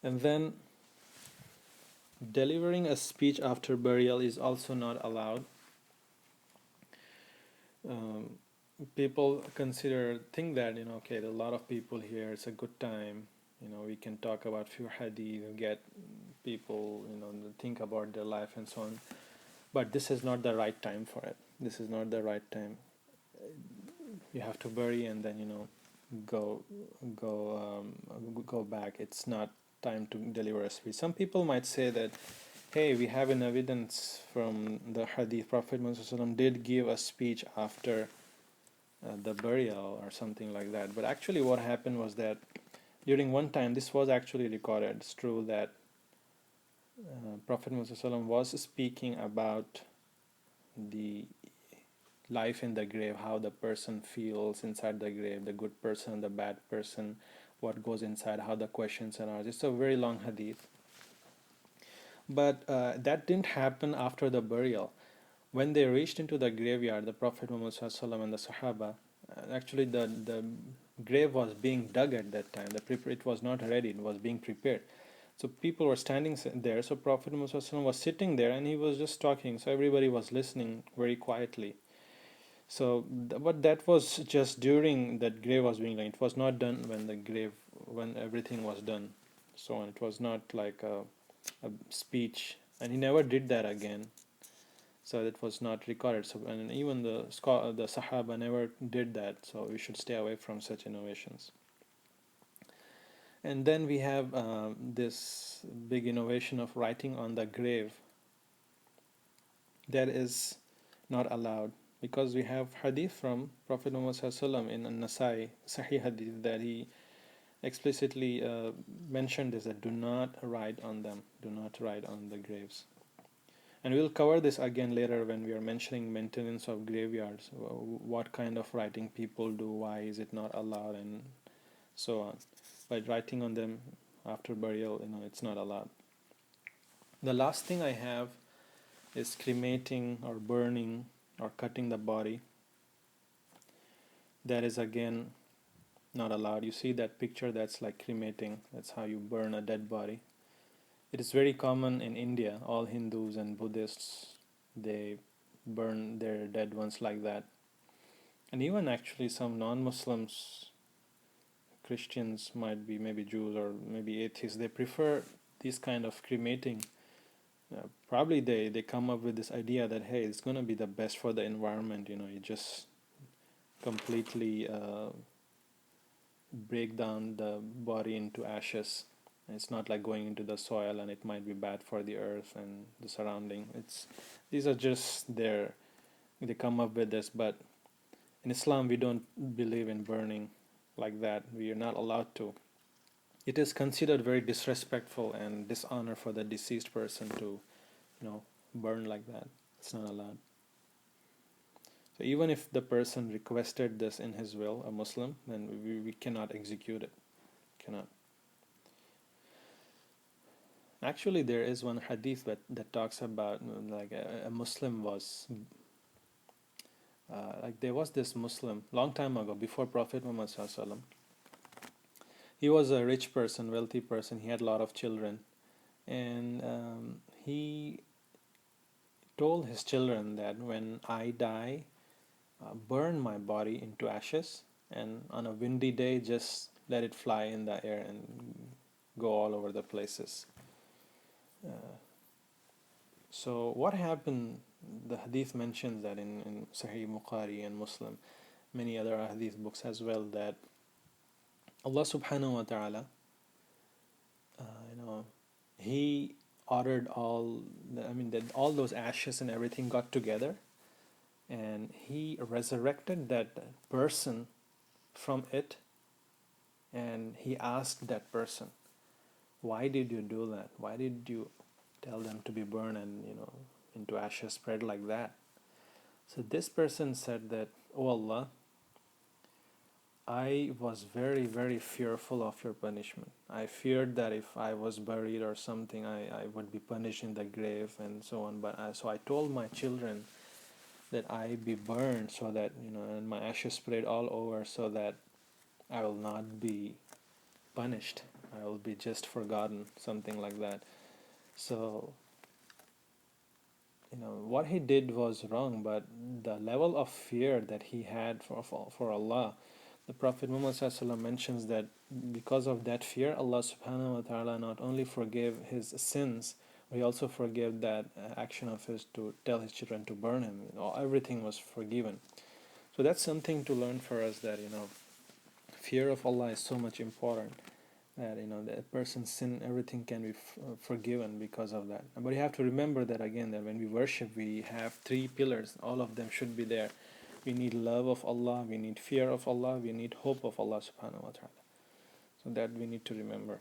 And then delivering a speech after burial is also not allowed. Um, People think that, okay, there are a lot of people here, it's a good time, we can talk about few hadith, get people, to think about their life and so on. But this is not the right time for it. This is not the right time. You have to bury and then, go go back. It's not time to deliver a speech. Some people might say that, hey, we have an evidence from the hadith. Prophet Muhammad did give a speech after the burial or something like that. But actually, what happened was that during one time, this was actually recorded. It's true that Prophet Muhammad was speaking about the life in the grave, how the person feels inside the grave, the good person, the bad person, what goes inside, how the questions and answers. It's a very long hadith. But that didn't happen after the burial. When they reached into the graveyard, the Prophet Muhammad and the Sahaba, actually the grave was being dug at that time. It was not ready, it was being prepared. So people were standing there. So Prophet Muhammad was sitting there and he was just talking. So everybody was listening very quietly. So, but that was just during that grave was being done. It was not done when everything was done. So on. It was not like a speech, and he never did that again. So that was not recorded. So, and even the Sahaba never did that. So we should stay away from such innovations. And then we have this big innovation of writing on the grave. That is not allowed, because we have hadith from Prophet Muhammad in An-Nasai, Sahih hadith, that he explicitly mentioned this, that do not write on them, do not write on the graves. And we'll cover this again later when we are mentioning maintenance of graveyards, what kind of writing people do, why is it not allowed, and so on. But writing on them after burial, it's not allowed. The last thing I have is cremating or burning or cutting the body. That is again not allowed. You see that picture, that's like cremating. That's how you burn a dead body. It is very common in India. All Hindus and Buddhists, they burn their dead ones like that. And even actually some non-Muslims, Christians, might be maybe Jews or maybe atheists, they prefer this kind of cremating. Probably they come up with this idea that, hey, it's going to be the best for the environment. You just completely break down the body into ashes. It's not like going into the soil, and it might be bad for the earth and the surrounding. These are just they come up with this. But in Islam we don't believe in burning like that. We are not allowed to. It is considered very disrespectful and dishonor for the deceased person to burn like that. It's not allowed. So even if the person requested this in his will, a Muslim, then we cannot execute it. Cannot. Actually, there is one hadith that talks about like a Muslim was like there was this Muslim long time ago, before Prophet Muhammad Sallallahu. He was a rich person, wealthy person. He had a lot of children, and he told his children that when I die, burn my body into ashes, and on a windy day, just let it fly in the air and go all over the places. So what happened, the hadith mentions that in Sahih Bukhari and Muslim, many other hadith books as well, that Allah subhanahu wa ta'ala, He ordered that all those ashes and everything got together, and He resurrected that person from it, and He asked that person, why did you do that? Why did you tell them to be burned and into ashes, spread like that? So this person said that, oh Allah, I was very, very fearful of your punishment. I feared that if I was buried or something, I would be punished in the grave and so on. So I told my children that I be burned, so that and my ashes spread all over, so that I will not be punished. I will be just forgotten, something like that. So, what he did was wrong, but the level of fear that he had for Allah, the Prophet Muhammad SAW mentions that because of that fear, Allah subhanahu wa ta'ala not only forgave his sins, but he also forgave that action of his to tell his children to burn him. Everything was forgiven. So that's something to learn for us, that fear of Allah is so much important, that the person's sin, everything can be forgiven because of that. But you have to remember that again, that when we worship, we have three pillars. All of them should be there. We need love of Allah, we need fear of Allah, we need hope of Allah subhanahu wa ta'ala. So that we need to remember.